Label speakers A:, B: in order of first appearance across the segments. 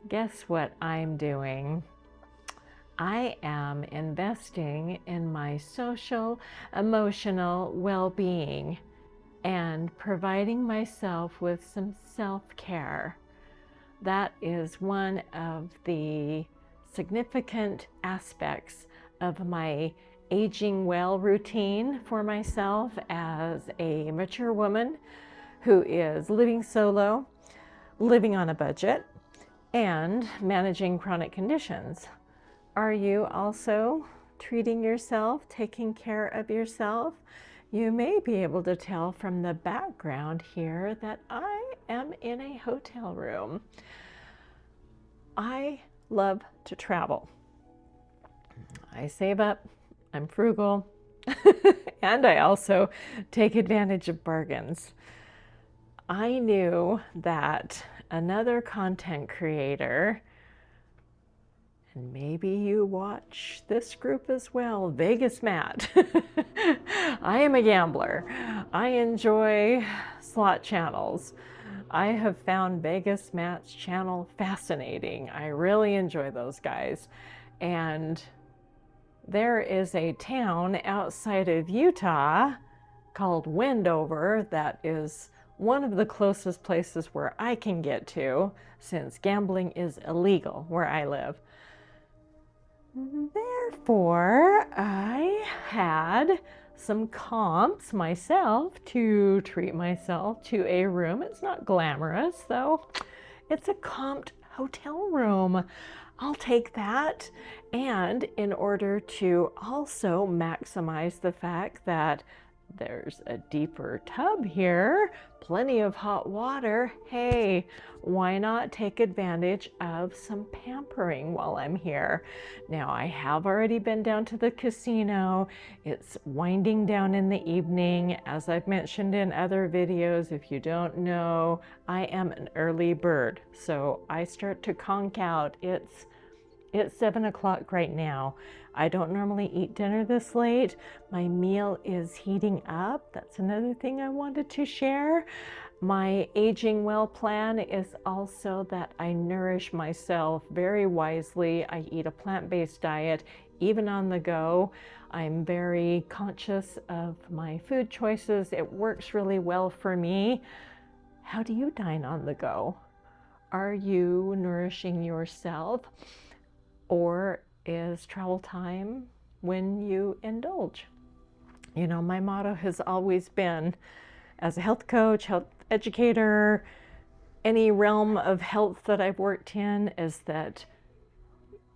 A: Guess what I'm doing? I am investing in my social, emotional well-being and providing myself with some self-care. That is one of the significant aspects of my aging well routine for myself as a mature woman who is living solo, living on a budget, and managing chronic conditions. Are you also treating yourself, taking care of yourself? You may be able to tell from the background here that I am in a hotel room. I love to travel. I save up, I'm frugal, and I also take advantage of bargains. I knew that another content creator, and maybe you watch this group as well, Vegas Matt. I am a gambler. I enjoy slot channels. I have found Vegas Matt's channel fascinating. I really enjoy those guys. And there is a town outside of Utah called Wendover that is one of the closest places where I can get to, since gambling is illegal where I live. Therefore, I had some comps myself to treat myself to a room. It's not glamorous though. It's a comped hotel room. I'll take that. And in order to also maximize the fact that there's a deeper tub here, plenty of hot water, hey, why not take advantage of some pampering while I'm here? Now, I have already been down to the casino. It's winding down in the evening. As I've mentioned in other videos, if you don't know, I am an early bird, so I start to conk out. It's 7 o'clock right now. I don't normally eat dinner this late. My meal is heating up. That's another thing I wanted to share. My aging well plan is also that I nourish myself very wisely. I eat a plant-based diet, even on the go. I'm very conscious of my food choices. It works really well for me. How do you dine on the go? Are you nourishing yourself? Or is travel time when you indulge? You know, my motto has always been, as a health coach, health educator, any realm of health that I've worked in, is that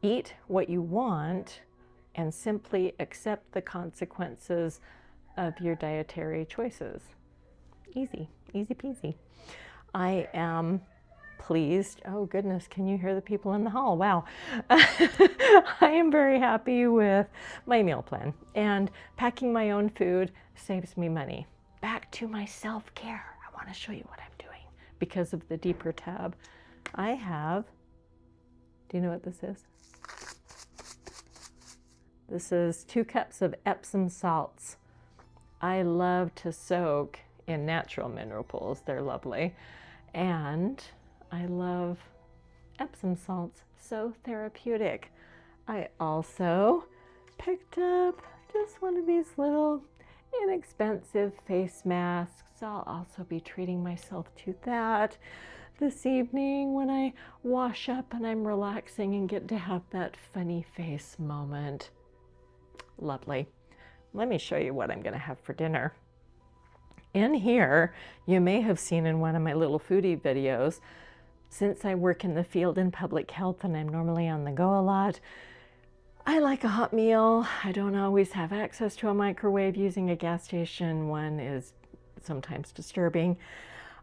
A: eat what you want and simply accept the consequences of your dietary choices. Easy, easy peasy. I am pleased. Oh goodness, can you hear the people in the hall? Wow. I am very happy with my meal plan, and packing my own food saves me money. Back to my self-care. I want to show you what I'm doing because of the deeper tub. I have, do you know what this is? This is 2 cups of Epsom salts. I love to soak in natural mineral pools. They're lovely. And I love Epsom salts, so therapeutic. I also picked up just one of these little inexpensive face masks. I'll also be treating myself to that this evening when I wash up and I'm relaxing and get to have that funny face moment. Lovely. Let me show you what I'm going to have for dinner. In here, you may have seen in one of my little foodie videos, since I work in the field in public health and I'm normally on the go a lot, I like a hot meal. I don't always have access to a microwave. Using a gas station one is sometimes disturbing.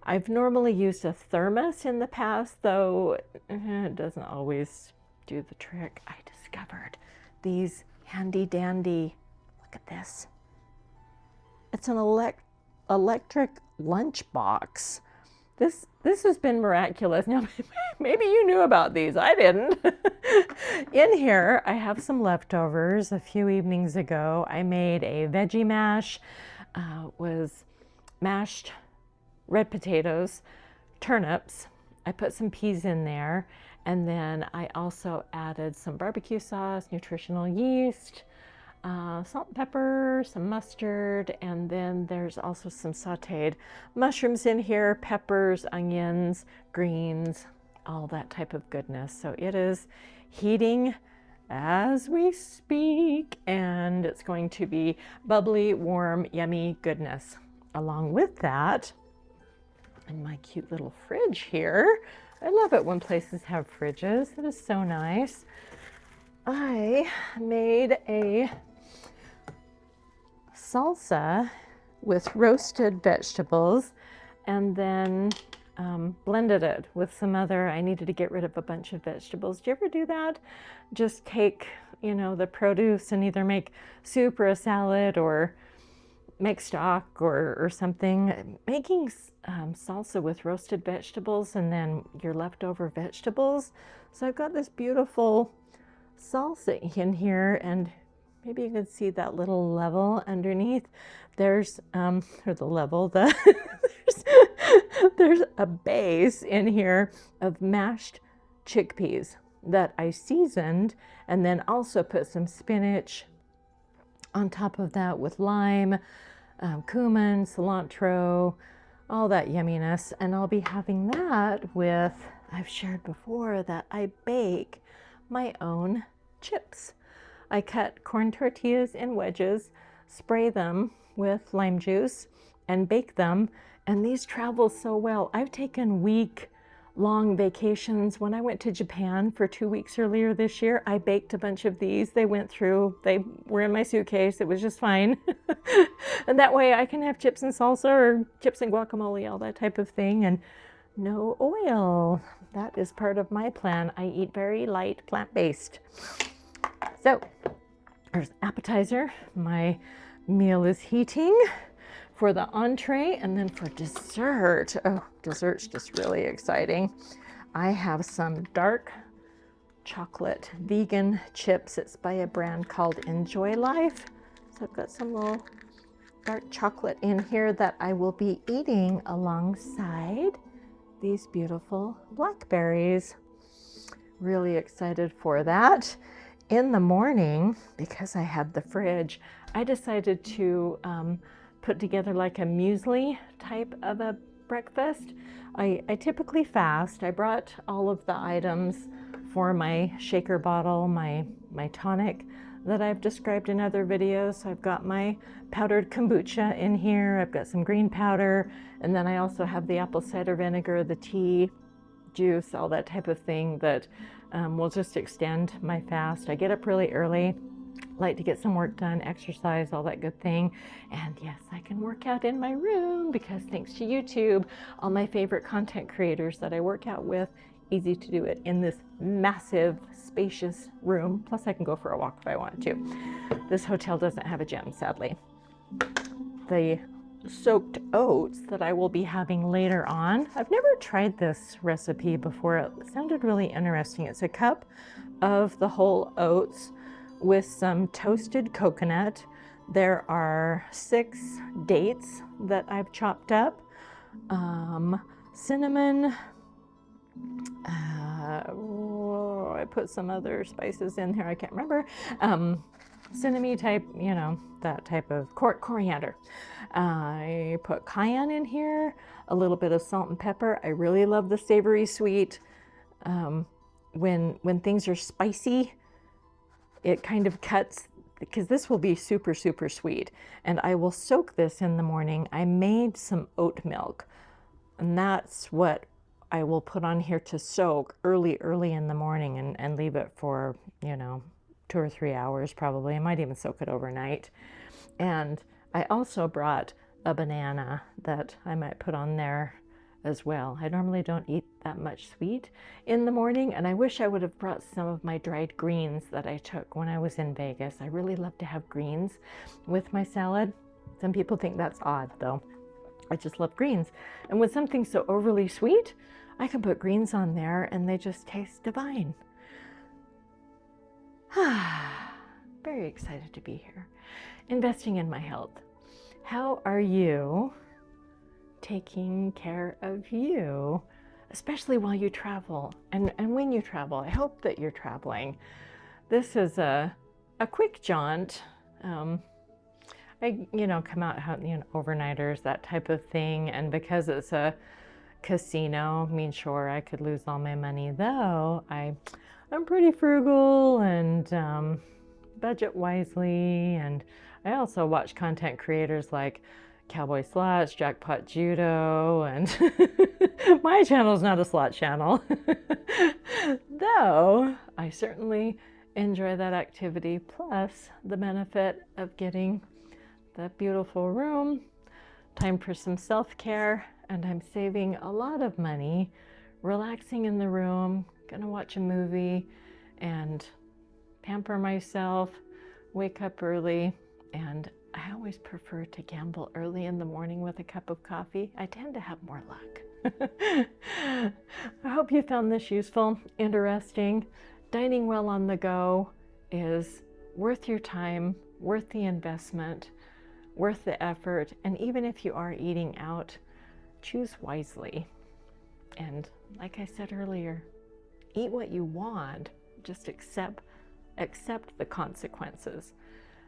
A: I've normally used a thermos in the past, though it doesn't always do the trick. I discovered these handy dandy, look at this. It's an electric lunchbox. This has been miraculous. Now, maybe you knew about these. I didn't. In here, I have some leftovers. A few evenings ago, I made a veggie mash. Was mashed red potatoes, turnips, I put some peas in there, and then I also added some barbecue sauce, nutritional yeast, salt and pepper, some mustard, and then there's also some sauteed mushrooms in here, peppers, onions, greens, all that type of goodness. So it is heating as we speak, and it's going to be bubbly, warm, yummy goodness. Along with that, in my cute little fridge here, I love it when places have fridges. It is so nice. I made a salsa with roasted vegetables and then blended it with some other, I needed to get rid of a bunch of vegetables. Do you ever do that? Just take, you know, the produce and either make soup or a salad or make stock or something. Making salsa with roasted vegetables and then your leftover vegetables. So I've got this beautiful salsa in here, and maybe you can see that little level underneath. There's or the level, there's a base in here of mashed chickpeas that I seasoned, and then also put some spinach on top of that with lime, cumin, cilantro, all that yumminess. And I'll be having that with, I've shared before that I bake my own chips. I cut corn tortillas in wedges, spray them with lime juice, and bake them. And these travel so well. I've taken week-long vacations. When I went to Japan for 2 weeks earlier this year, I baked a bunch of these. They went through, they were in my suitcase. It was just fine. And that way I can have chips and salsa or chips and guacamole, all that type of thing. And no oil. That is part of my plan. I eat very light, plant-based. So there's appetizer. My meal is heating for the entree, and then for dessert. Oh, dessert's just really exciting. I have some dark chocolate vegan chips. It's by a brand called Enjoy Life. So I've got some little dark chocolate in here that I will be eating alongside these beautiful blackberries. Really excited for that. In the morning, because I had the fridge, I decided to put together like a muesli type of a breakfast. I typically fast. I brought all of the items for my shaker bottle, my tonic that I've described in other videos. So I've got my powdered kombucha in here. I've got some green powder, and then I also have the apple cider vinegar, the tea juice, all that type of thing that will just extend my fast. I get up really early, like to get some work done, exercise, all that good thing. And yes, I can work out in my room because thanks to YouTube, all my favorite content creators that I work out with, easy to do it in this massive, spacious room. Plus I can go for a walk if I want to. This hotel doesn't have a gym, sadly. The soaked oats that I will be having later on. I've never tried this recipe before. It sounded really interesting. It's a cup of the whole oats with some toasted coconut. There are 6 dates that I've chopped up, cinnamon, I put some other spices in here, I can't remember, cinnamon type, you know, that type of coriander. I put cayenne in here, a little bit of salt and pepper. I really love the savory sweet. When things are spicy, it kind of cuts, because this will be super, super sweet. And I will soak this in the morning. I made some oat milk, and that's what I will put on here to soak early in the morning and leave it for, you know, 2 or 3 hours probably. I might even soak it overnight. And I also brought a banana that I might put on there as well. I normally don't eat that much sweet in the morning, and I wish I would have brought some of my dried greens that I took when I was in Vegas. I really love to have greens with my salad. Some people think that's odd though. I just love greens. And with something so overly sweet, I can put greens on there and they just taste divine. Very excited to be here. Investing in my health. How are you taking care of you especially while you travel and when you travel. I hope that you're traveling. This is a quick jaunt. I, come out, overnighters, that type of thing. And because it's a casino, I mean, sure, I could lose all my money, though I'm pretty frugal and budget wisely. And I also watch content creators like Cowboy Slots, Jackpot Judo, and my channel's not a slot channel. Though I certainly enjoy that activity, plus the benefit of getting the beautiful room, time for some self-care, and I'm saving a lot of money, relaxing in the room, gonna watch a movie and pamper myself, wake up early, and I always prefer to gamble early in the morning with a cup of coffee. I tend to have more luck. I hope you found this useful, interesting. Dining well on the go is worth your time, worth the investment, worth the effort. And even if you are eating out, choose wisely. And like I said earlier, eat what you want, just accept the consequences.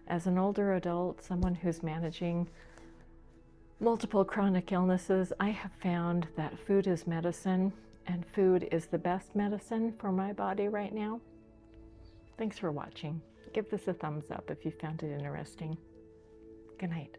A: As an older adult, someone who's managing multiple chronic illnesses, I have found that food is medicine, and food is the best medicine for my body right now. Thanks for watching. Give this a thumbs up if you found it interesting. Good night.